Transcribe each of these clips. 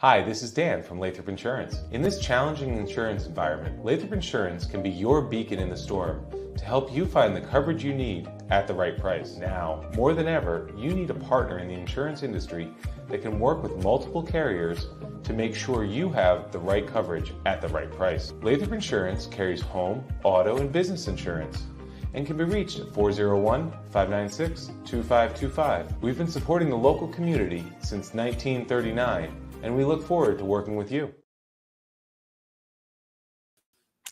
Hi, this is Dan from Lathrop Insurance. In this challenging insurance environment, Lathrop Insurance can be your beacon in the storm to help you find the coverage you need at the right price. Now, more than ever, you need a partner in the insurance industry that can work with multiple carriers to make sure you have the right coverage at the right price. Lathrop Insurance carries home, auto, and business insurance and can be reached at 401-596-2525. We've been supporting the local community since 1939, and we look forward to working with you.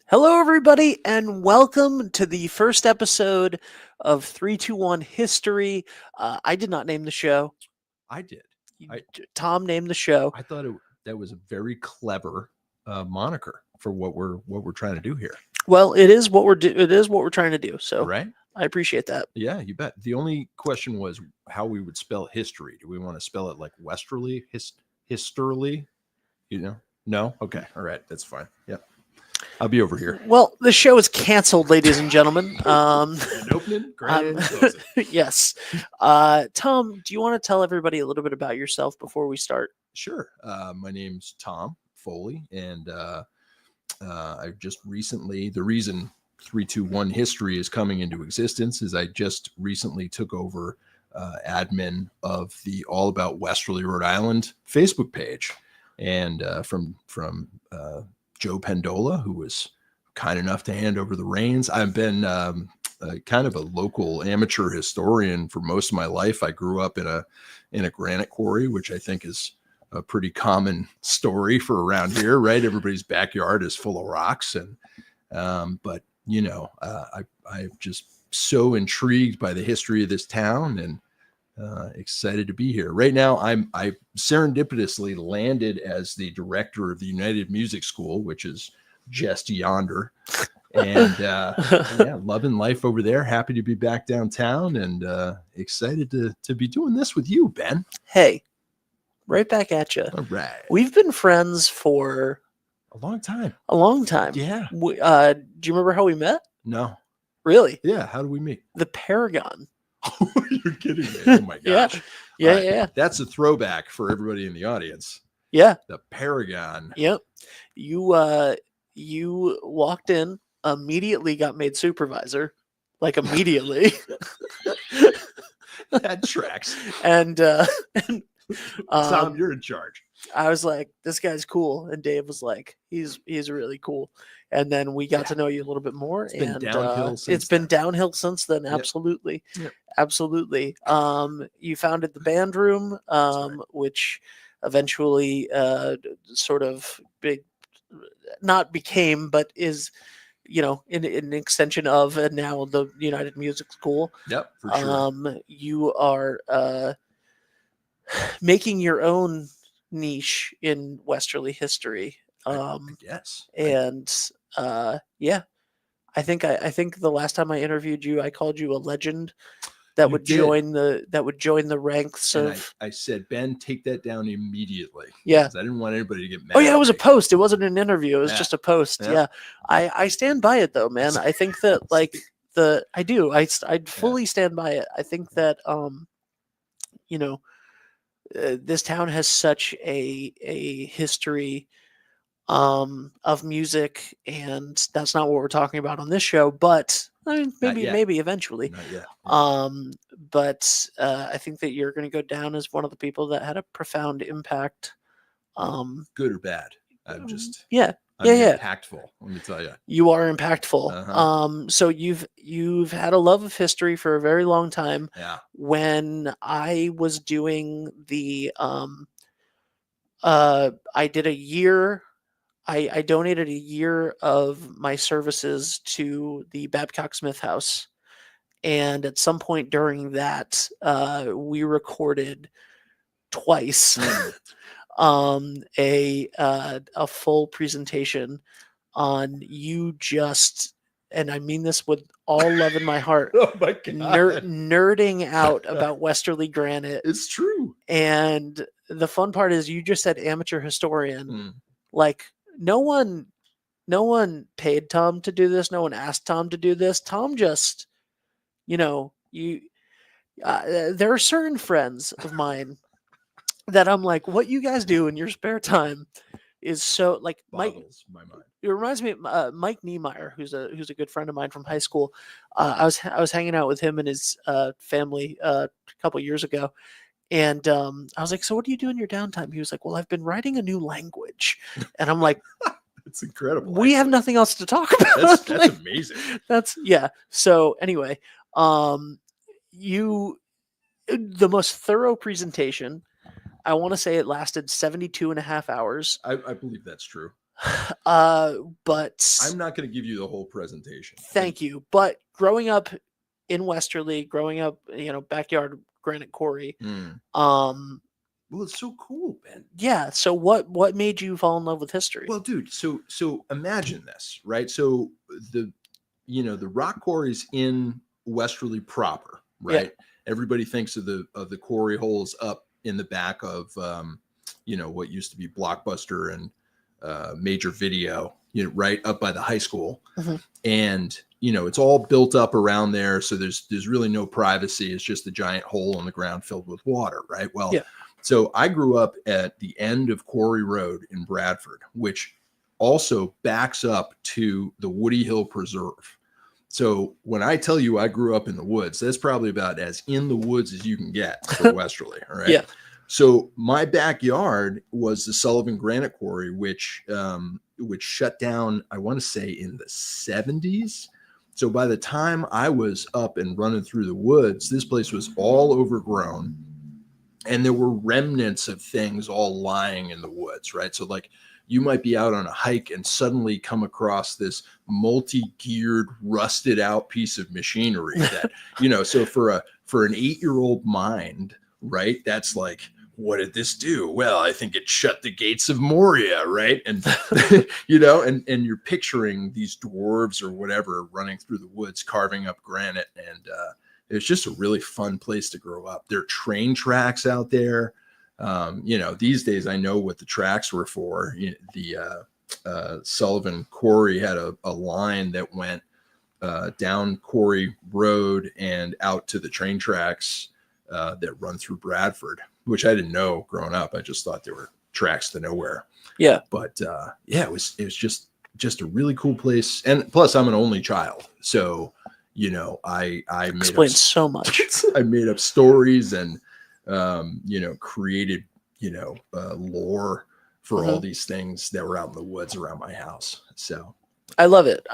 Hello, everybody, and welcome to the first episode of 321 History. I did not name the show. I did. Tom named the show. I thought that was a very clever moniker for what we're trying to do here. Well, it is what we're trying to do. So, right? I appreciate that. Yeah, you bet. The only question was how we would spell history. Do we want to spell it like Westerly, Histerly? You know? No. Okay. All right. That's fine. Yeah. I'll be over here. Well, the show is canceled, ladies and gentlemen. An opening, grand closing. Yes. Tom, do you want to tell everybody a little bit about yourself before we start? Sure. My name's Tom Foley, and I've just recently, the reason 321 History is coming into existence is I just recently took over admin of the All About Westerly, Rhode Island Facebook page, and from Joe Pendola, who was kind enough to hand over the reins. I've been kind of a local amateur historian for most of my life. I grew up in a granite quarry, which I think is a pretty common story for around here, right? Everybody's backyard is full of rocks, and but you know, I'm just so intrigued by the history of this town and excited to be here. Right now, I serendipitously landed as the director of the United Music School, which is just yonder, and yeah, loving life over there. Happy to be back downtown, and excited to be doing this with you, Ben. Hey, right back at you. All right, we've been friends for a long time. Yeah. Do you remember how we met? No. Really? Yeah. How do we meet? The Paragon. You're kidding me. Oh my gosh. Yeah. That's a throwback for everybody in the audience. Yeah. The Paragon. Yep. You walked in, immediately got made supervisor, like immediately. That tracks. And Tom, you're in charge. I was like, this guy's cool. And Dave was like, he's really cool. And then we got to know you a little bit more. It's been downhill since then. Absolutely. Yep. Absolutely. You founded the band room, right. Which eventually sort of not became, but is, you know, an extension of, and now the United Music School. Yep, for sure. You are making your own niche in Westerly history. I guess. And yeah, I think the last time I interviewed you, I called you a legend that would join the ranks of. I said, Ben, take that down immediately. Yeah, I didn't want anybody to get mad. Oh yeah, it was a post. It wasn't an interview. It was just a post. Yeah. I stand by it though, man. I think that I'd fully stand by it. I think that you know, this town has such a history of music, and that's not what we're talking about on this show, but I mean, maybe eventually. Not yet. But I think that you're going to go down as one of the people that had a profound impact. Good or bad? I'm impactful. Let me tell you, you are impactful. Uh-huh. So you've had a love of history for a very long time. Yeah. When I was doing the I did a year. I donated a year of my services to the Babcock Smith House. And at some point during that, we recorded twice a full presentation on you just, and I mean this with all love in my heart, oh my God. nerding out about Westerly granite. It's true. And the fun part is you just said amateur historian. Like, no one paid Tom to do this. No one asked Tom to do this. Tom just, there are certain friends of mine that I'm like, what you guys do in your spare time is so like Boggles my mind. it reminds me of Mike Niemeyer, who's a good friend of mine from high school. I was hanging out with him and his family a couple years ago, and I was like, "So what do you do in your downtime?" He was like, "Well, I've been writing a new language," and I'm like, It's incredible. "We have nothing else to talk about." That's Like, amazing. that's yeah. So anyway, you the most thorough presentation. I want to say it lasted 72 and a half hours. I believe that's true. But I'm not going to give you the whole presentation. thank you. But growing up in Westerly, growing up, backyard granite quarry, Well, it's so cool, Ben. yeah. So what made you fall in love with history? Well, dude, so imagine this, right? So the rock quarries in Westerly proper, right? Yeah. Everybody thinks of the quarry holes up in the back of what used to be Blockbuster and Major Video, right up by the high school. Mhm. And it's all built up around there, so there's really no privacy. It's just a giant hole in the ground filled with water, right? Well, Yeah. so I grew up at the end of Quarry Road in Bradford, which also backs up to the Woody Hill Preserve. So when I tell you I grew up in the woods, that's probably about as in the woods as you can get for Westerly, all right? Yeah. So my backyard was the Sullivan Granite Quarry, which shut down, I want to say, in the 70s. So by the time I was up and running through the woods, this place was all overgrown, and there were remnants of things all lying in the woods, right? So like you might be out on a hike and suddenly come across this multi-geared, rusted out piece of machinery that, so for an 8-year-old mind, right? That's like, what did this do? Well, I think it shut the gates of Moria, right? And and you're picturing these dwarves or whatever running through the woods, carving up granite, and it's just a really fun place to grow up. There are train tracks out there. These days I know what the tracks were for. The Sullivan Quarry had a line that went down Quarry Road and out to the train tracks that run through Bradford, which I didn't know growing up. I just thought there were tracks to nowhere. Yeah. But it was just a really cool place. And plus I'm an only child. So, I made Explains so much. I made up stories and, created, lore for all these things that were out in the woods around my house. So I love it.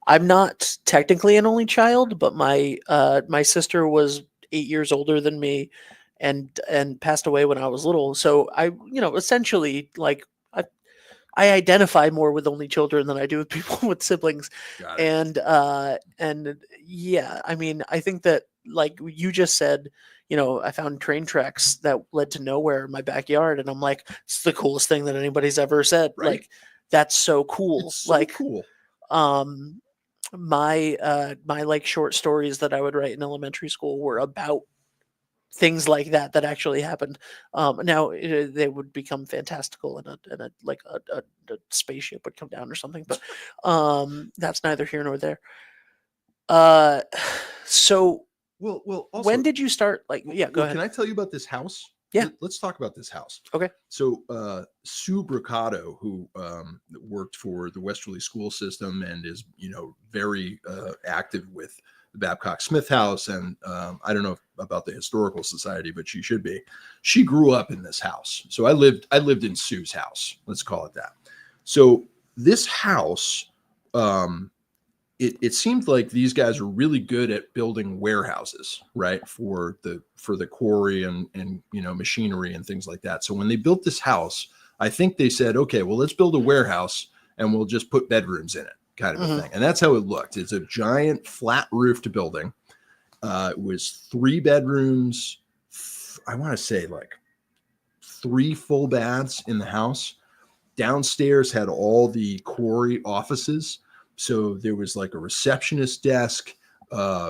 I'm not technically an only child, but my sister was 8 years older than me and passed away when I was little. So I, essentially like I identify more with only children than I do with people with siblings. got it. And yeah, I mean, I think that like you just said, I found train tracks that led to nowhere in my backyard, and I'm like, it's the coolest thing that anybody's ever said. Right? Like, that's so cool. It's so like, cool. My like short stories that I would write in elementary school were about things like that actually happened. Now they would become fantastical, and a spaceship would come down or something. But that's neither here nor there. So Well, also, when did you start? Like, yeah, go ahead. Can I tell you about this house? Yeah. Let's talk about this house. Okay. So Sue Bricado, who worked for the Westerly school system and is, very active with the Babcock Smith House, and I don't know about the Historical Society, but she should be. She grew up in this house. So I lived in Sue's house. Let's call it that. So this house, it seemed like these guys were really good at building warehouses, right, for the quarry and machinery and things like that. So when they built this house, I think they said, okay, well, let's build a warehouse and we'll just put bedrooms in it, kind of a thing. And that's how it looked. It's a giant flat roofed building. It was 3 bedrooms. I want to say like 3 full baths in the house. Downstairs had all the quarry offices. So there was like a receptionist desk. I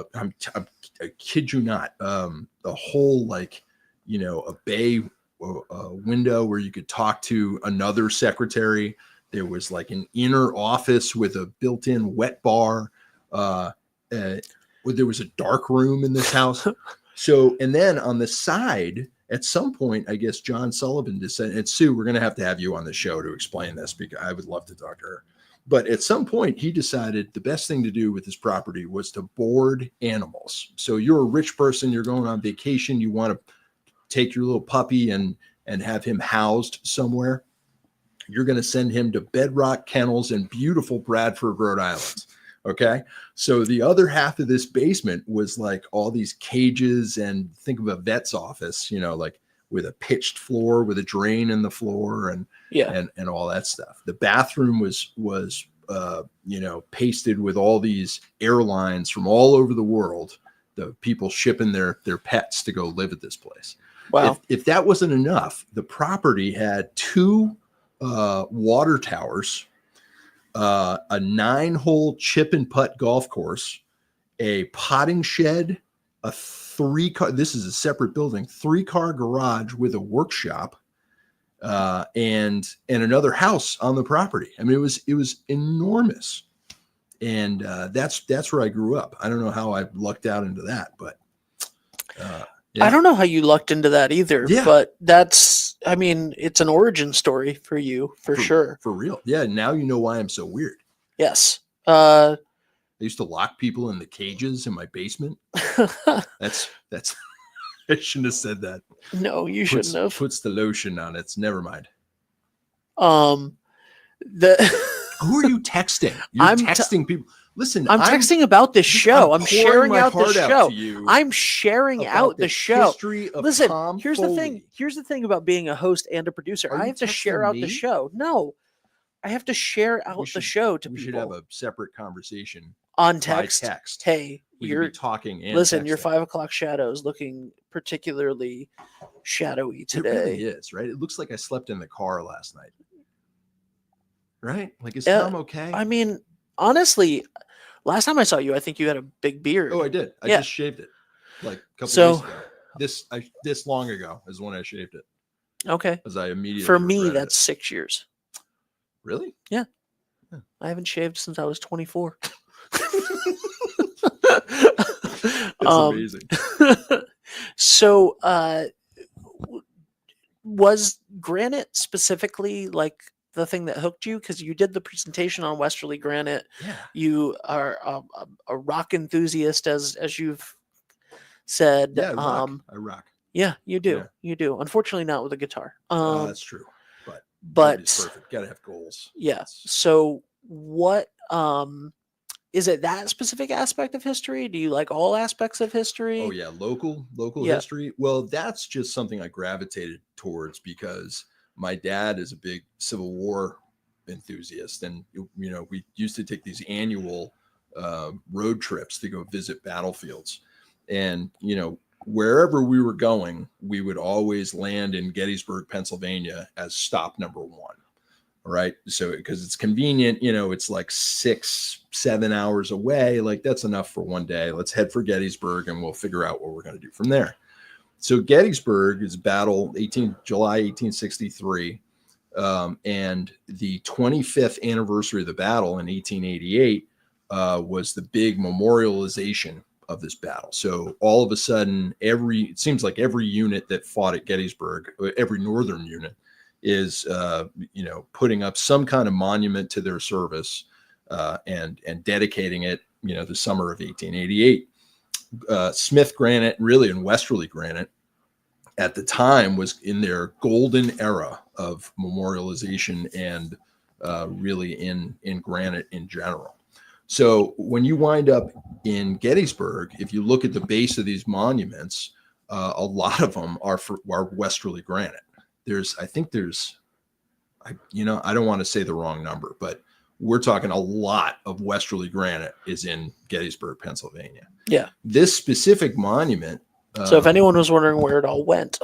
kid you not, a whole like, a bay window where you could talk to another secretary. There was like an inner office with a built-in wet bar. There was a dark room in this house. So, and then on the side, At some point, I guess John Sullivan decided, and Sue, we're going to have you on the show to explain this because I would love to talk to her. But at some point, he decided the best thing to do with his property was to board animals. So you're a rich person, you're going on vacation, you want to take your little puppy and have him housed somewhere. You're going to send him to Bedrock Kennels in beautiful Bradford, Rhode Island. Okay. So the other half of this basement was like all these cages, and think of a vet's office, you know, like with a pitched floor with a drain in the floor and all that stuff. The bathroom was pasted with all these airlines from all over the world, the people shipping their pets to go live at this place. Wow. If that wasn't enough, the property had 2 water towers, a 9-hole chip and putt golf course, a potting shed, a 3-car, this is a separate building, 3-car garage with a workshop, and another house on the property. I mean, it was enormous. And that's where I grew up. I don't know how I lucked out into that, but yeah. I don't know how you lucked into that either, but I mean, it's an origin story for you, for sure. For real. Yeah. Now you know why I'm so weird. Yes. I used to lock people in the cages in my basement. That's I shouldn't have said that. No, you shouldn't have. Puts the lotion on it. Never mind. Who are you texting? You're texting people. Listen, I'm texting about this show. I'm sharing out the show. I'm sharing out the show. Listen, here's the thing. Here's the thing about being a host and a producer. I have to share out the show. No, I have to share out the show to people. We should have a separate conversation on text. Hey, you're talking. And listen, texting. Your 5 o'clock shadow is looking particularly shadowy today. It really is, right? It looks like I slept in the car last night. Right? Like, is Tom okay? I mean, honestly, last time I saw you, I think you had a big beard. Oh, I did. I just shaved it like a couple days ago. This long ago is when I shaved it. Okay. As I immediately for me, that's 6 years. Really? Yeah. I haven't shaved since I was 24. That's amazing. So, was granite specifically like the thing that hooked you? Because you did the presentation on Westerly granite. Yeah. You are a rock enthusiast, as you've said. Yeah, I rock. Yeah, you do. Yeah. You do. Unfortunately, not with a guitar. That's true. But it's perfect. Gotta have goals. Yeah. So what is it, that specific aspect of history? Do you like all aspects of history? Oh yeah, local history. Well, that's just something I gravitated towards because my dad is a big Civil War enthusiast, and we used to take these annual road trips to go visit battlefields, and wherever we were going, we would always land in Gettysburg, Pennsylvania as stop number 1. All right. So, because it's convenient, it's like 6-7 hours away. Like, that's enough for one day. Let's head for Gettysburg and we'll figure out what we're going to do from there. So Gettysburg is battle July 1863. And the 25th anniversary of the battle in 1888 was the big memorialization of this battle. So all of a sudden, it seems like every unit that fought at Gettysburg, every northern unit, is putting up some kind of monument to their service and dedicating it, the summer of 1888. Smith granite, really, and Westerly granite at the time was in their golden era of memorialization and really in granite in general. So when you wind up in Gettysburg, if you look at the base of these monuments, a lot of them are Westerly granite. I don't want to say the wrong number, but we're talking a lot of Westerly granite is in Gettysburg, Pennsylvania. Yeah. This specific monument. So if anyone was wondering where it all went.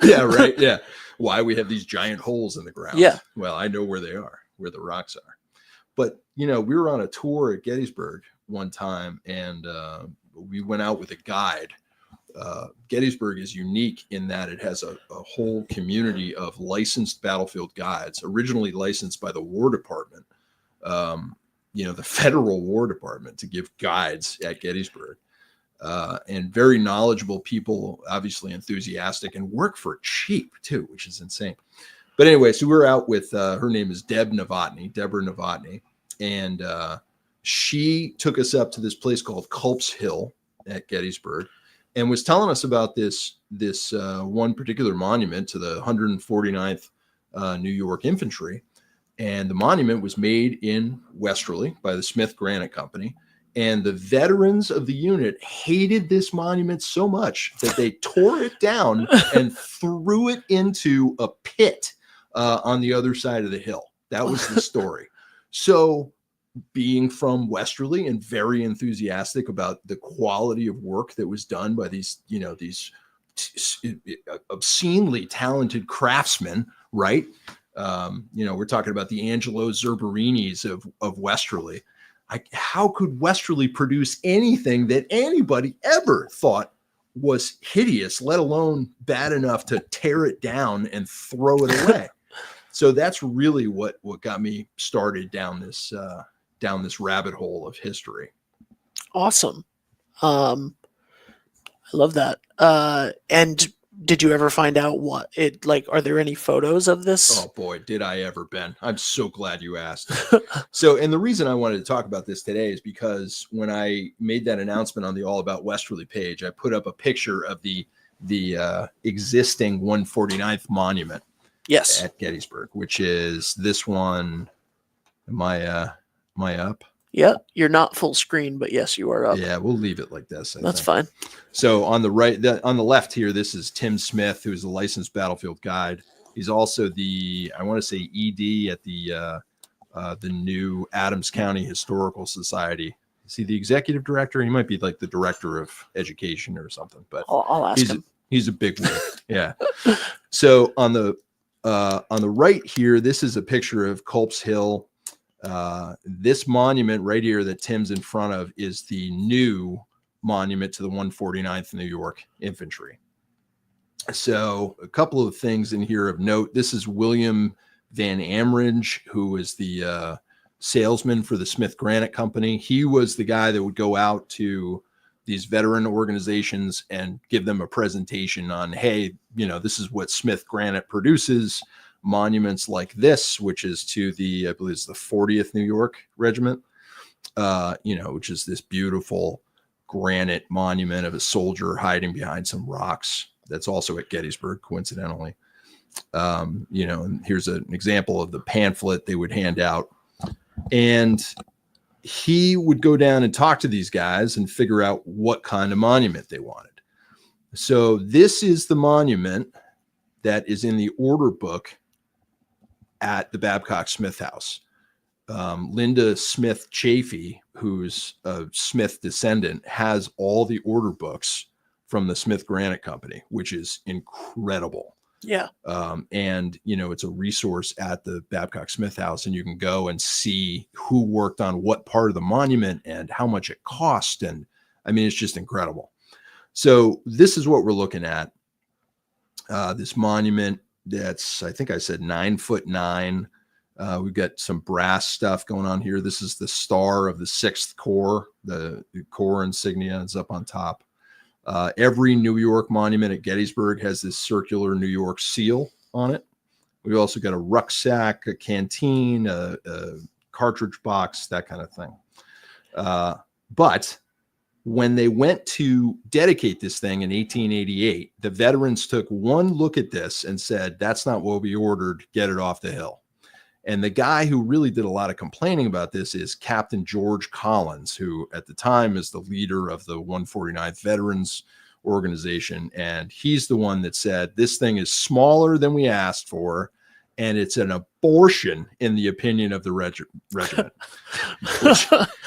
Yeah, right. Yeah. Why we have these giant holes in the ground. Yeah. Well, I know where they are, where the rocks are. But, we were on a tour at Gettysburg one time, and we went out with a guide. Gettysburg is unique in that it has a whole community of licensed battlefield guides, originally licensed by the War Department, the Federal War Department, to give guides at Gettysburg. and very knowledgeable people, obviously enthusiastic, and work for cheap too, which is insane. But anyway, so we're out with her name is Deborah Novotny, and she took us up to this place called Culp's Hill at Gettysburg, and was telling us about this one particular monument to the 149th New York Infantry. And the monument was made in Westerly by the Smith Granite Company. And the veterans of the unit hated this monument so much that they tore it down and threw it into a pit on the other side of the hill. That was the story. So, being from Westerly and very enthusiastic about the quality of work that was done by these obscenely talented craftsmen, right? We're talking about the Angelo Zerberinis of Westerly. How could Westerly produce anything that anybody ever thought was hideous, let alone bad enough to tear it down and throw it away? So that's really what got me started down this rabbit hole of history. Awesome. I love that. And did you ever find out what it like? Are there any photos of this? Oh boy, did I ever, Ben. I'm so glad you asked. So, and the reason I wanted to talk about this today is because when I made that announcement on the All About Westerly page, I put up a picture of the existing 149th monument. Yes. At Gettysburg, which is this one. Am I up? Yeah, you're not full screen, but yes, you are up. Yeah, we'll leave it like this. That's fine. So on the right, on the left here, this is Tim Smith, who is a licensed battlefield guide. He's also I want to say ED at the new Adams County Historical Society. Is he the executive director? He might be like the director of education or something. But I'll ask him. He's a big wig. Yeah. So on the right here, this is a picture of Culp's Hill. This monument right here that Tim's in front of is the new monument to the 149th New York Infantry. So a couple of things in here of note. This is William Van Amridge, who is the salesman for the Smith Granite Company. He was the guy that would go out to these veteran organizations and give them a presentation on, hey, this is what Smith Granite produces. Monuments like this, which is to I believe it's the 40th New York Regiment, which is this beautiful granite monument of a soldier hiding behind some rocks. That's also at Gettysburg, coincidentally. And here's an example of the pamphlet they would hand out. And he would go down and talk to these guys and figure out what kind of monument they wanted. So this is the monument that is in the order book at the Babcock Smith House. Linda Smith Chafee, who's a Smith descendant, has all the order books from the Smith Granite Company, which is incredible. Yeah. And it's a resource at the Babcock Smith House, and you can go and see who worked on what part of the monument and how much it cost. And I mean, it's just incredible. So this is what we're looking at. This monument that's, I think I said 9'9". We've got some brass stuff going on here. This is the star of the 6th Corps. The Corps insignia is up on top. Every New York monument at Gettysburg has this circular New York seal on it. We've also got a rucksack, a canteen, a cartridge box, that kind of thing. But when they went to dedicate this thing in 1888, the veterans took one look at this and said, that's not what we ordered. Get it off the hill. And the guy who really did a lot of complaining about this is Captain George Collins, who at the time is the leader of the 149th Veterans Organization. And he's the one that said, this thing is smaller than we asked for, and it's an abortion in the opinion of the regiment.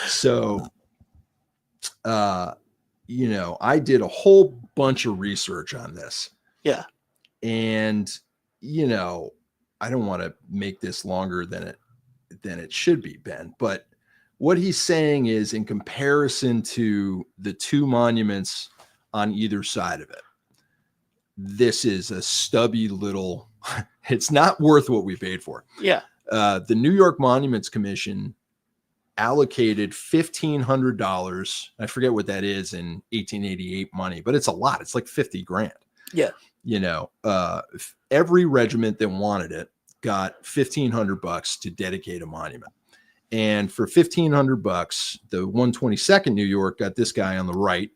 So, I did a whole bunch of research on this. Yeah. And, I don't want to make this longer than it should be, Ben, but what he's saying is, in comparison to the two monuments on either side of it, this is a stubby little, it's not worth what we paid for. Yeah. The New York Monuments Commission allocated $1,500. I forget what that is in 1888 money, but it's a lot. It's like 50 grand. Yeah. You know, every regiment that wanted it got $1,500 to dedicate a monument. And for $1,500, the 122nd New York got this guy on the right,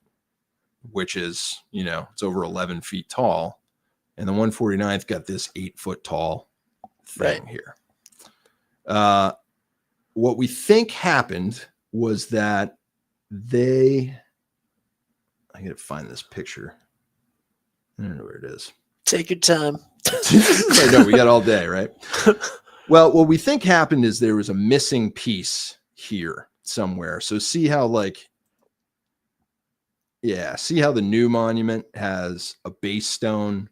which is, you know, it's over 11 feet tall. And the 149th got this 8-foot tall thing here. What we think happened was that I got to find this picture. I don't know where it is. Take your time. I know, we got all day, right? Well, what we think happened is there was a missing piece here somewhere. So see how see how the new monument has a base stone,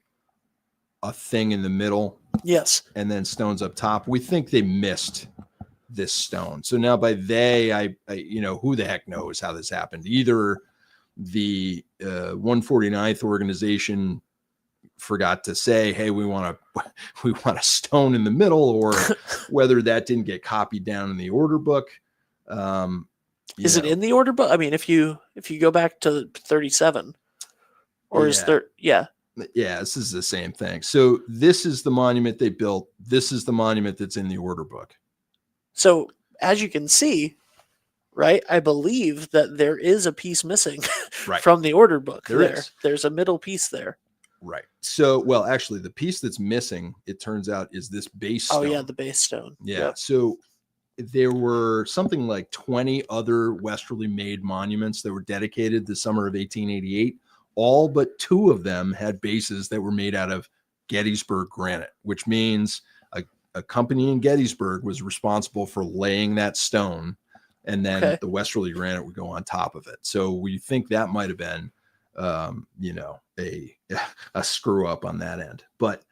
a thing in the middle. Yes. And then stones up top. We think they missed this stone. So now by I you know, who the heck knows how this happened? Either the 149th organization forgot to say, hey, we want a stone in the middle, or whether that didn't get copied down in the order book. Is it in the order book? I mean, if you go back to 37, or is there? Yeah, this is the same thing. So this is the monument they built. This is the monument that's in the order book. So as you can see, right, I believe that there is a piece missing from the order book. There's a middle piece there. Right. So, well, actually, the piece that's missing, it turns out, is this base stone. Oh, yeah, the base stone. Yeah. Yep. So there were something like 20 other westerly made monuments that were dedicated the summer of 1888. All but 2 of them had bases that were made out of Gettysburg granite, which means a company in Gettysburg was responsible for laying that stone, and then the westerly granite would go on top of it. So we think that might have been you know, a screw up on that end. But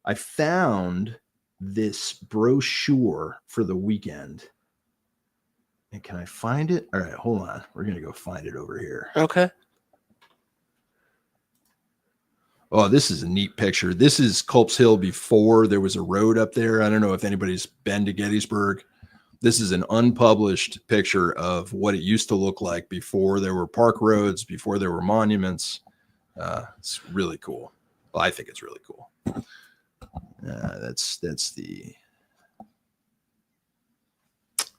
I found this brochure for the weekend. And can I find it? All right, hold on. We're going to go find it over here. Okay. Oh, this is a neat picture. This is Culp's Hill before there was a road up there. I don't know if anybody's been to Gettysburg. This is an unpublished picture of what it used to look like before there were park roads, before there were monuments. It's really cool. Well, I think it's really cool. That's the,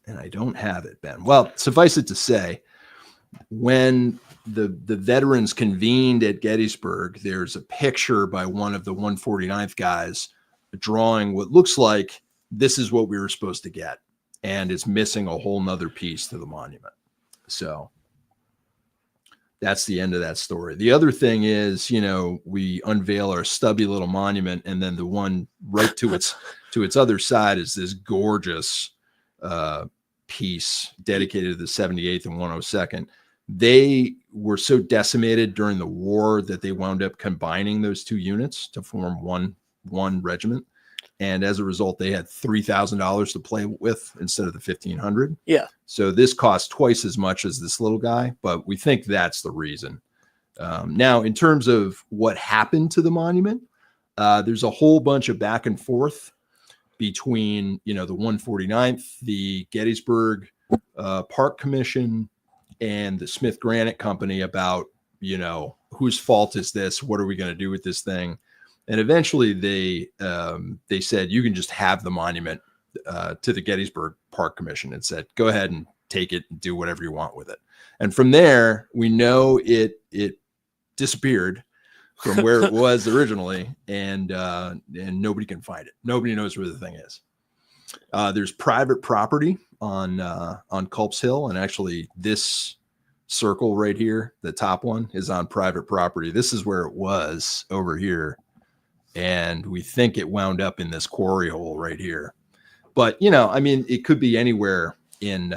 and I don't have it, Ben. Well, suffice it to say, when the veterans convened at Gettysburg, there's a picture by one of the 149th guys drawing what looks like this is what we were supposed to get. And it's missing a whole nother piece to the monument. So that's the end of that story. The other thing is, you know, we unveil our stubby little monument, and then the one right to its other side is this gorgeous piece dedicated to the 78th and 102nd. They were so decimated during the war that they wound up combining those 2 units to form one regiment. And as a result, they had $3,000 to play with instead of the $1,500. Yeah. So this cost twice as much as this little guy, but we think that's the reason. Now, in terms of what happened to the monument, there's a whole bunch of back and forth between, you know, the 149th, the Gettysburg Park Commission, and the Smith Granite Company about, you know, whose fault is this? What are we going to do with this thing? And eventually they said, you can just have the monument, to the Gettysburg Park Commission, and said, go ahead and take it and do whatever you want with it. And from there, we know it disappeared from where it was originally, and nobody can find it. Nobody knows where the thing is. There's private property on Culp's Hill, and actually this circle right here, the top one, is on private property. This is where it was over here. And we think it wound up in this quarry hole right here. But, you know, I mean, it could be anywhere in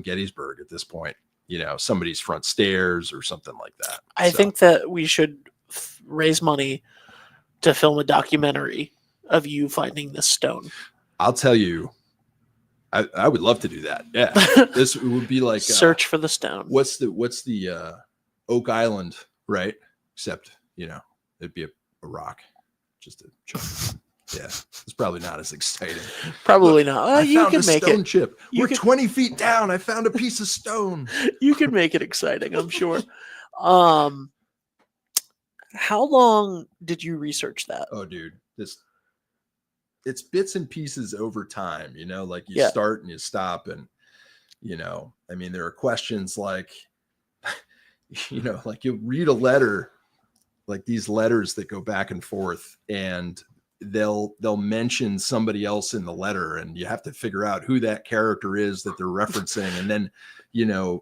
Gettysburg at this point, you know, somebody's front stairs or something like that. I think that we should raise money to film a documentary of you finding this stone. I'll tell you, I would love to do that. Yeah. This would be like search for the stone. What's the Oak Island, right? Except, you know, it'd be a rock. Just a chunk. Yeah, it's probably not as exciting. Probably Look, not. I You found can a make stone it. chip. You We're can- 20 feet down. I found a piece of stone. You can make it exciting, I'm sure. Um, how long did you research that? Oh, dude, it's bits and pieces over time, like you Yeah. start and you stop. And, I mean, there are questions like, like you'll read a letter, like these letters that go back and forth, and they'll mention somebody else in the letter, and you have to figure out who that character is that they're referencing. And then,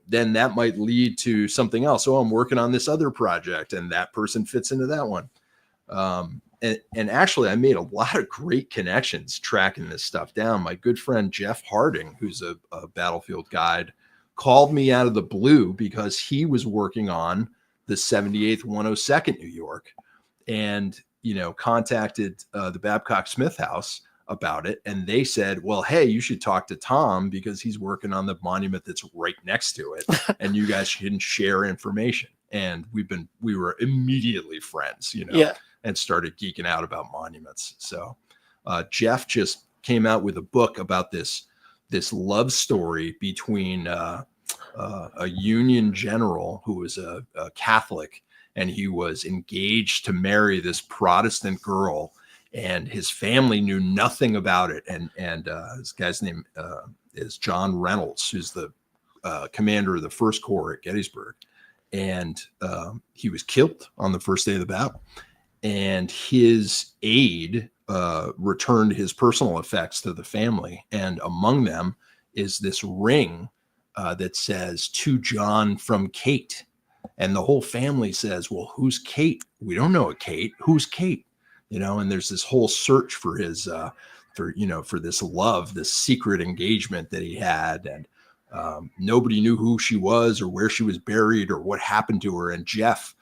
then that might lead to something else. Oh, I'm working on this other project, and that person fits into that one. And actually, I made a lot of great connections tracking this stuff down. My good friend Jeff Harding, who's a Battlefield guide, called me out of the blue because he was working on the 78th 102nd New York, and contacted the Babcock Smith House about it, and they said, well, hey, you should talk to Tom because he's working on the monument that's right next to it, and you guys can share information. And we were immediately friends, Yeah. and started geeking out about monuments. So Jeff just came out with a book about this love story between a Union general who was a Catholic, and he was engaged to marry this Protestant girl, and his family knew nothing about it. And this guy's name is John Reynolds, who's the commander of the First Corps at Gettysburg. And he was killed on the first day of the battle. And his aide returned his personal effects to the family. And among them is this ring that says, to John from Kate. And the whole family says, well, who's Kate? We don't know a Kate. Who's Kate? And there's this whole search for his, for this love, this secret engagement that he had. And nobody knew who she was or where she was buried or what happened to her. And Jeff,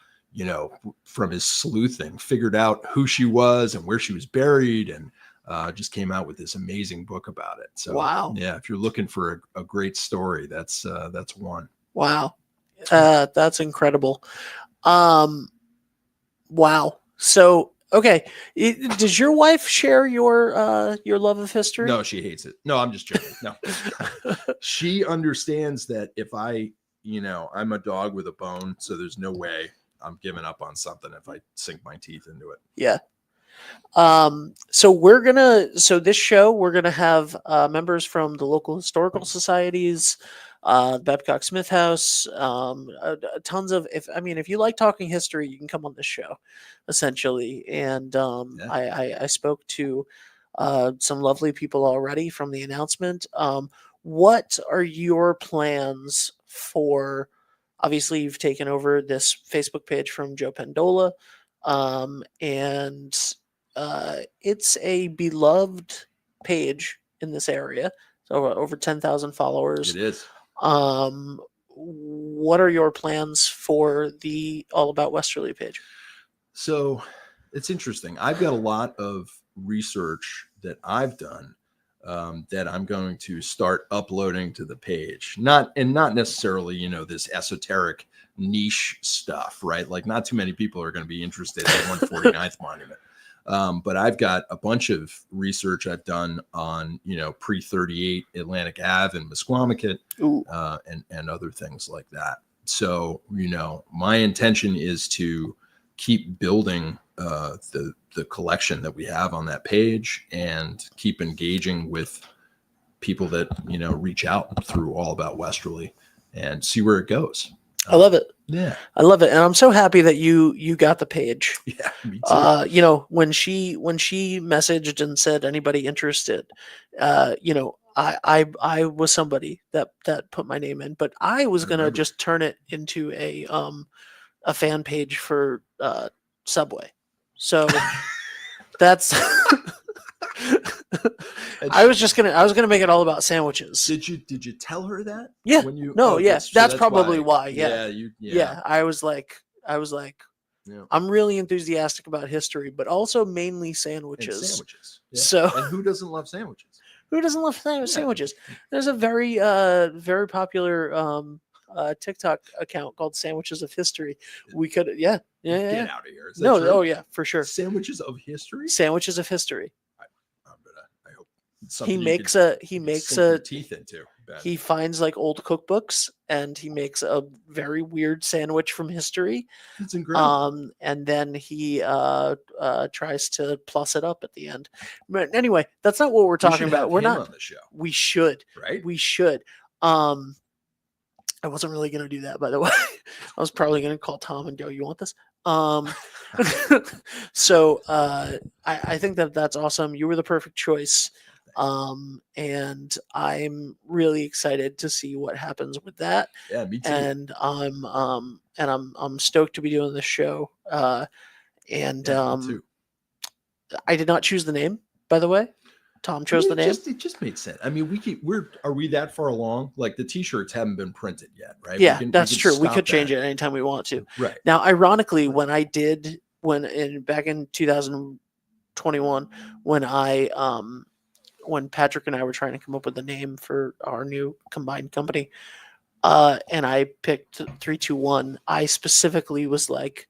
from his sleuthing, figured out who she was and where she was buried, and just came out with this amazing book about it. So, wow. Yeah, if you're looking for a great story, that's one. Wow. That's incredible. Wow. So, okay. Does your wife share your love of history? No, she hates it. No, I'm just joking. No, she understands that if I'm a dog with a bone, so there's no way I'm giving up on something if I sink my teeth into it. Yeah. So this show, we're going to have members from the local historical societies, Babcock Smith House, tons of, if you like talking history, you can come on this show, essentially. And I spoke to some lovely people already from the announcement. What are your plans for, obviously you've taken over this Facebook page from Joe Pendola, and it's a beloved page in this area. So over 10,000 followers. It is. What are your plans for the All About Westerly page? So it's interesting. I've got a lot of research that I've done that I'm going to start uploading to the page. Not necessarily, this esoteric niche stuff, right? Like not too many people are going to be interested in 149th Monument. But I've got a bunch of research I've done on, pre-38 Atlantic Ave and Misquamicut, and other things like that. So, my intention is to keep building the collection that we have on that page and keep engaging with people that, reach out through All About Westerly and see where it goes. I love it. Yeah, I love it, and I'm so happy that you got the page. Yeah, me too. When she messaged and said anybody interested, I was somebody that put my name in, but I was gonna just turn it into a fan page for Subway. So that's. I was gonna make it all about sandwiches. Did you tell her that? Yeah. When you, that's probably why. Yeah. Yeah. I was like, I'm really enthusiastic about history, but also mainly And sandwiches. sandwiches. Yeah. So and who doesn't love sandwiches? Who doesn't love sandwiches? There's a very very popular TikTok account called Sandwiches of History. We could, Get out of here. Is that true? Oh yeah, for sure. Sandwiches of History? Sandwiches of History. something he you makes could he makes sink your a teeth into. Ben. he finds like old cookbooks and he makes a very weird sandwich from history. It's incredible. And then he tries to plus it up at the end. But anyway, that's not what we're We talking should about. have We're him not. on the show, We should. right? We should. I wasn't really going to do that, by the way. I was probably going to call Tom and go, "You want this?" So I think that's awesome. You were the perfect choice. And I'm really excited to see what happens with that. Yeah, me too. And I'm stoked to be doing this show. And Yeah, me too. I did not choose the name, by the way. Tom chose the name. It just made sense. I mean, are we that far along? Like the t-shirts haven't been printed yet, right? Yeah, that's true. We could change that. it anytime we want to. Right. Now, ironically, back in 2021, when Patrick and I were trying to come up with a name for our new combined company, and I picked 321, I specifically was like,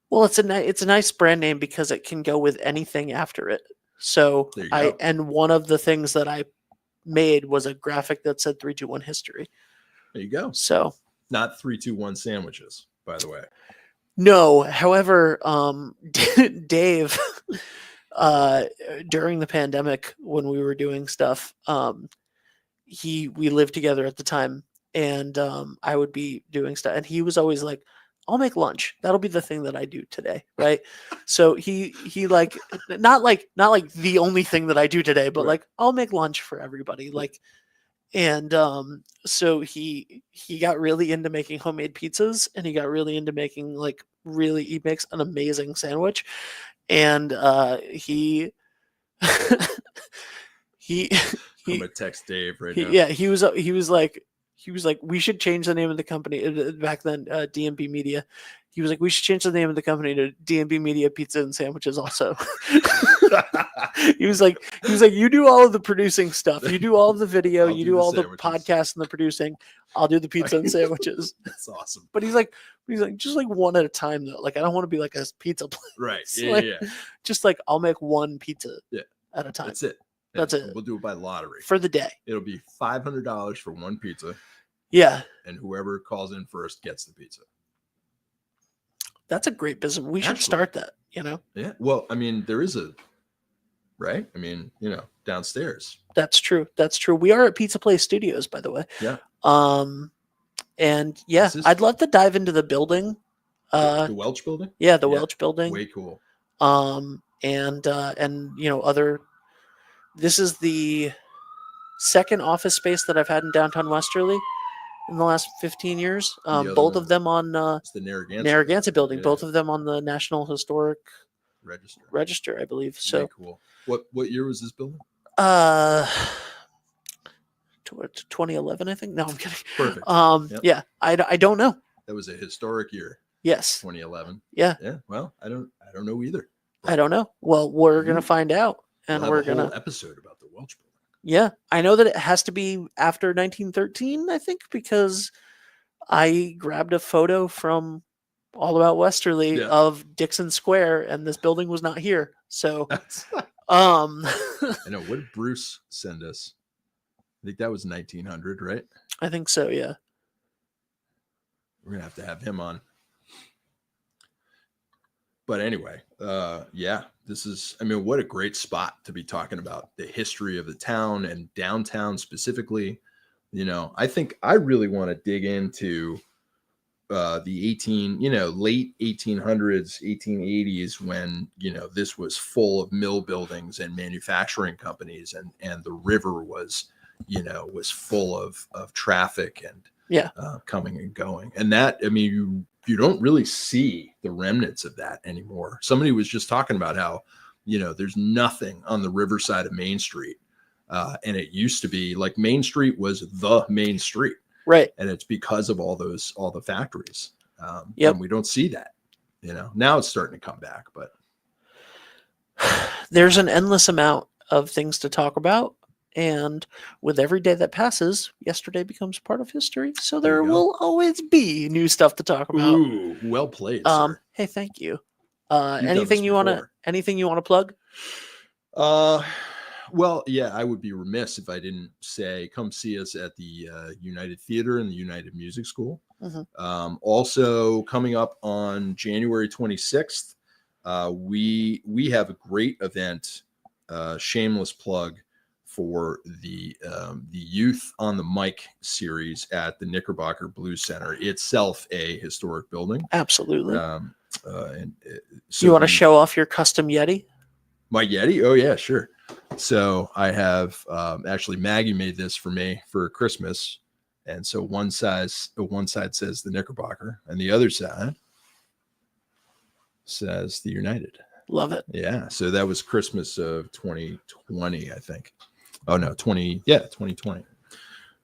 well, it's a nice brand name because it can go with anything after it. So There you go. and one of the things that I made was a graphic that said 321 history. There you go. So not 321 sandwiches, by the way. no, however, Dave, during the pandemic when we were doing stuff, we lived together at the time, and I would be doing stuff, and he was always like, I'll make lunch. That'll be the thing that I do today, right? So he like not like the only thing that I do today, but Right. like I'll make lunch for everybody, like. And so he got really into making homemade pizzas, and he got really into making he makes an amazing sandwich, and he I'm gonna text Dave right now. yeah, he was like we should change the name of the company back then, DMB Media. He was like, we should change the name of the company to DMB Media Pizza and Sandwiches also. he was like, you do all of the producing stuff. You do all of the video. I'll you do do the all the sandwiches. podcast and the producing. I'll do the pizza and sandwiches. That's awesome. But he's like, just like one at a time though. Like, I don't want to be like a pizza place. Right. It's Yeah, like, yeah. Just like I'll make one pizza at a time. That's it. That's it. We'll do it by lottery. For the day. It'll be $500 for one pizza. Yeah. And whoever calls in first gets the pizza. That's a great business. We should Absolutely. start that, you know? Yeah. Well, I mean, there is right? I mean, downstairs. That's true. That's true. We are at Pizza Place Studios, by the way. Yeah. And yeah, I'd love to dive into the building. The Welch building? Yeah, the Welch building. Way cool. And other. This is the second office space that I've had in downtown Westerly in the last 15 years. Both of them on it's the Narragansett building. Yeah. Both of them on the National Historic Register, I believe. So very cool. What year was this building? 2011, I think. No, I'm kidding. Perfect. Yep. Yeah, I don't know. That was a historic year. Yes. 2011. Yeah. Yeah. Well, I don't know either. I don't know. Well, we're gonna find out, and we'll we're have a whole gonna episode about the Welch building. Yeah, I know that it has to be after 1913. I think because I grabbed a photo from All About Westerly of Dixon Square, and this building was not here. So, I know. What did Bruce send us? I think that was 1900, right? I think so. Yeah. We're gonna have to have him on. But anyway, yeah, this is, I mean, what a great spot to be talking about the history of the town and downtown specifically. I think I really want to dig into the late 1800s, 1880s, when, this was full of mill buildings and manufacturing companies, and the river was, was full of traffic and coming and going. And that, I mean, you don't really see the remnants of that anymore. Somebody was just talking about how, there's nothing on the riverside of Main Street. And it used to be like Main Street was the main street. Right. And it's because of all the factories. Yep. And we don't see that, now it's starting to come back, but there's an endless amount of things to talk about. And with every day that passes, yesterday becomes part of history. So there will always be new stuff to talk about. Ooh, well played. Sir. Hey, thank you. Anything you want to plug? Well, yeah, I would be remiss if I didn't say come see us at the United Theater and the United Music School. Also coming up on January 26th, we have a great event, shameless plug for the Youth on the Mic series at the Knickerbocker Blues Center, itself a historic building. Absolutely. So you want to show off your custom Yeti? My Yeti? Oh yeah, sure. So I have actually Maggie made this for me for Christmas, and so one side says the Knickerbocker, and the other side says the United. Love it. Yeah. So that was Christmas of 2020, I think. Oh no, 2020.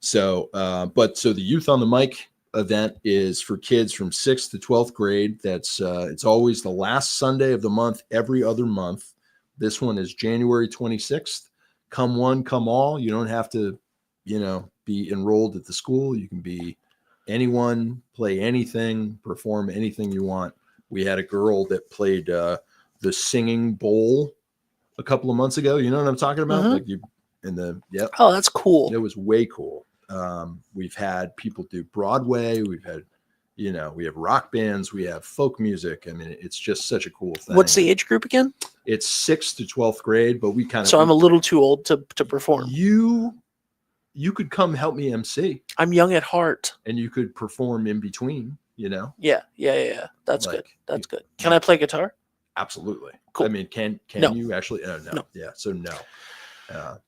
So, so the Youth on the Mic event is for kids from 6th to 12th grade. That's it's always the last Sunday of the month, every other month. This one is January 26th. Come one, come all. You don't have to, be enrolled at the school. You can be anyone, play anything, perform anything you want. We had a girl that played the singing bowl a couple of months ago. You know what I'm talking about? Oh, that's cool. It was way cool. We've had people do Broadway. We've had, we have rock bands. We have folk music. I mean, it's just such a cool thing. What's the age group again? It's 6th to 12th grade, but I'm a little too old to perform. You could come help me MC. I'm young at heart. And you could perform in between, Yeah. That's Like, good. That's good. Can I play guitar? Absolutely. Cool. I mean, can No. you actually? No. No. Yeah. So no.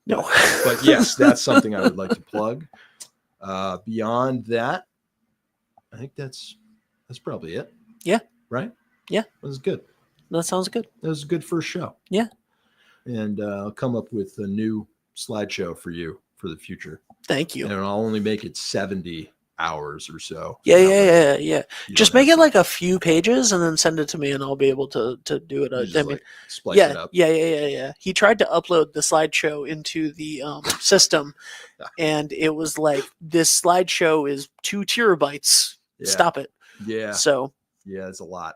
No. But yes, that's something I would like to plug. Beyond that, I think that's probably it. Yeah. Right? Yeah. That was good. That sounds good. That was a good first show. Yeah. And I'll come up with a new slideshow for you for the future. Thank you. And I'll only make it 70 hours or so. Yeah. You Just don't make have it like a few pages and then send it to me and I'll be able to do it. to just, splice yeah, it up. yeah. He tried to upload the slideshow into the system and it was like, this slideshow is 2 terabytes. Yeah. Stop it. Yeah. So Yeah, it's a lot.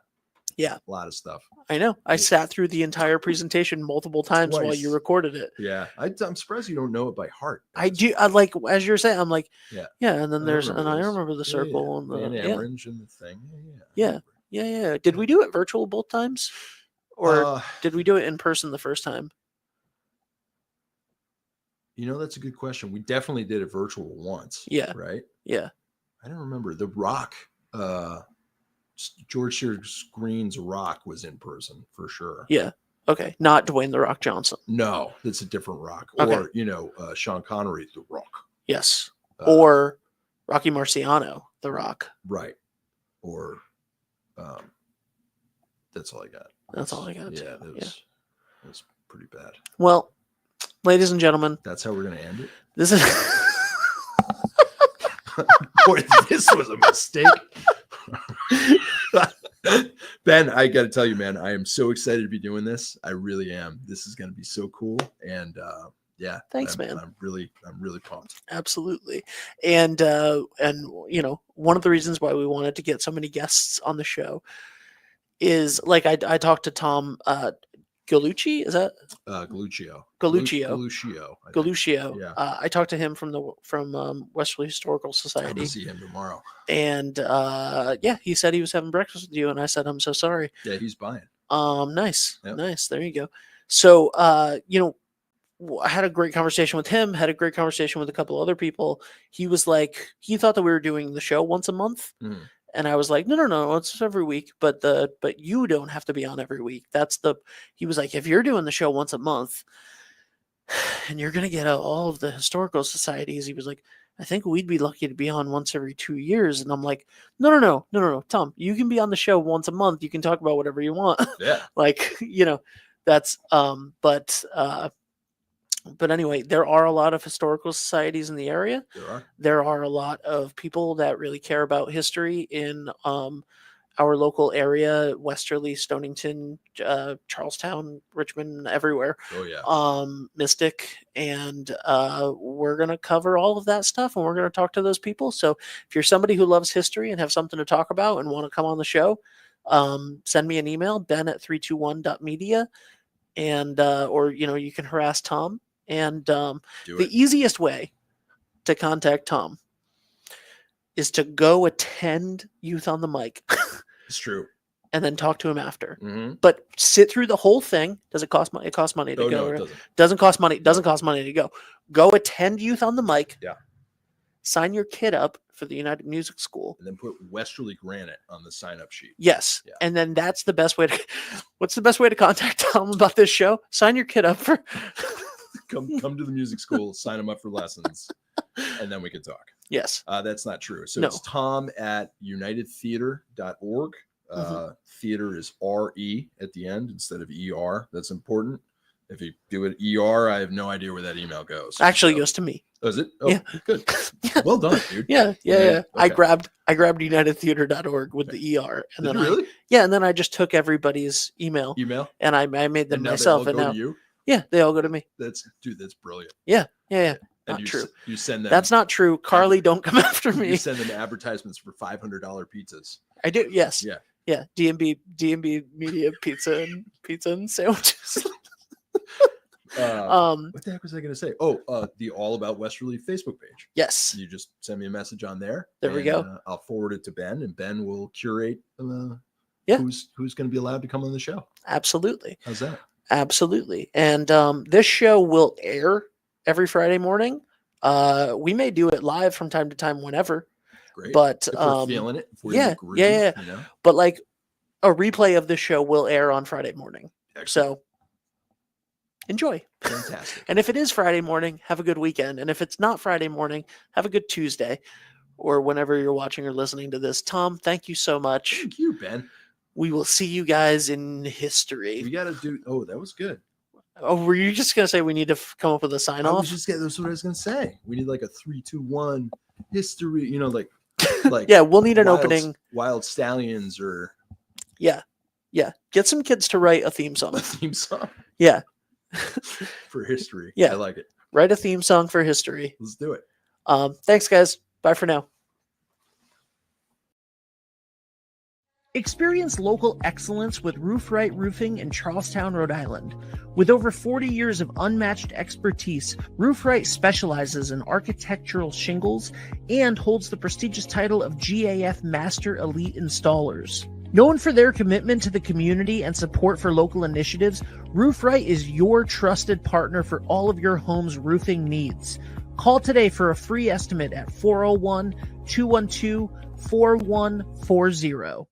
Yeah. A lot of stuff. I know. I sat through the entire presentation multiple times while Twice. you recorded it. Yeah. I'm surprised you don't know it by heart. I do. I like, as you're saying, I'm like, Yeah. And then I I remember the circle and the Van Ameringe and the thing. Yeah. Did we do it virtual both times, or did we do it in person the first time? That's a good question. We definitely did it virtual once. Yeah. Right. Yeah. I don't remember. The Rock. George Sears Green's Rock was in person for sure. Yeah. Okay. Not Dwayne The Rock Johnson. No, it's a different Rock. Okay. Or Sean Connery, The Rock. Yes. Or Rocky Marciano, The Rock. Right. Or that's all I got. That's all I got. Yeah, it was pretty bad. Well, ladies and gentlemen, that's how we're gonna end it. This is Boy, this was a mistake. Ben, I got to tell you, man, I am so excited to be doing this. I really am. This is going to be so cool. And thanks, man. I'm really pumped. Absolutely. And one of the reasons why we wanted to get so many guests on the show is, like, I talked to Tom Gallucci, is that Galluccio? Galluccio. Yeah. I talked to him from Westerly Historical Society. I'm gonna see him tomorrow. And he said he was having breakfast with you, and I said, I'm so sorry. Yeah, he's buying. Nice. Yep. Nice. There you go. So I had a great conversation with him, had a great conversation with a couple other people. He was like, he thought that we were doing the show once a month. Mm. And I was like, no, it's every week, but you don't have to be on every week. He was like, if you're doing the show once a month and you're going to get all of the historical societies, he was like, I think we'd be lucky to be on once every 2 years. And I'm like, no, Tom, you can be on the show once a month. You can talk about whatever you want. Yeah. That's, but anyway, there are a lot of historical societies in the area. There are a lot of people that really care about history in our local area, Westerly, Stonington, Charlestown, Richmond, everywhere. Oh yeah. Mystic, and we're going to cover all of that stuff, and we're going to talk to those people. So if you're somebody who loves history and have something to talk about and want to come on the show, send me an email, ben@321.media, and or you can harass Tom. And Do the it. easiest way to contact Tom is to go attend Youth on the Mic It's true. and then talk to him after. Mm-hmm. But sit through the whole thing. Does it cost money? It costs money to Oh, go. no, it right? doesn't. Doesn't cost money. Doesn't cost money to go. Go attend Youth on the Mic. Yeah. Sign your kid up for the United Music School. And then put Westerly Granite on the sign-up sheet. Yes. Yeah. And then that's the best way to what's the best way to contact Tom about this show? Sign your kid up for Come to the music school, sign them up for lessons, and then we can talk. Yes. That's not true. So No. it's Tom at unitedtheater.org. Theater is RE at the end instead of ER. That's important. If you do it ER, I have no idea where that email goes. Actually, it goes to me. Oh, is it? Oh, Yeah. Good. Yeah. Well done, dude. Yeah. Okay. I grabbed unitedtheater.org with the ER, and Did then you really? and then I just took everybody's email and I made them And now myself, they all and go now to you? they all go to me. That's brilliant. Yeah. And Not you, true. You send them. That's not true. Carly, don't come after You me. send them advertisements for $500 pizzas. I do. Yes. Yeah. Yeah. D&B Media pizza and sandwiches. What the heck was I going to say? Oh, the All About Westerly Facebook page. Yes. You just send me a message on there. There we go. I'll forward it to Ben, and Ben will curate Yeah. who's going to be allowed to come on the show. Absolutely. How's that? Absolutely. And this show will air every Friday morning. We may do it live from time to time whenever. Great. But if we're feeling it. If we're in yeah, the groove, yeah. You know? But like a replay of this show will air on Friday morning. Excellent. So enjoy. Fantastic. And if it is Friday morning, have a good weekend. And if it's not Friday morning, have a good Tuesday or whenever you're watching or listening to this. Tom, thank you so much. Thank you, Ben. We will see you guys in We history. got to do. Oh, that was good. Oh, were you just going to say we need to come up with a sign off? That's what I was going to say. We need like a 3, 2, 1 history. You know, like yeah, we'll need an Wild- opening. Wild Stallions or Yeah. Get some kids to write a theme song. a theme song Yeah. for history. Yeah. I like it. Write a theme song for history. Let's do it. Thanks, guys. Bye for now. Experience local excellence with Roof Right Roofing in Charlestown, Rhode Island. With over 40 years of unmatched expertise, Roof Right specializes in architectural shingles and holds the prestigious title of GAF Master Elite Installers. Known for their commitment to the community and support for local initiatives, Roof Right is your trusted partner for all of your home's roofing needs. Call today for a free estimate at 401-212-4140.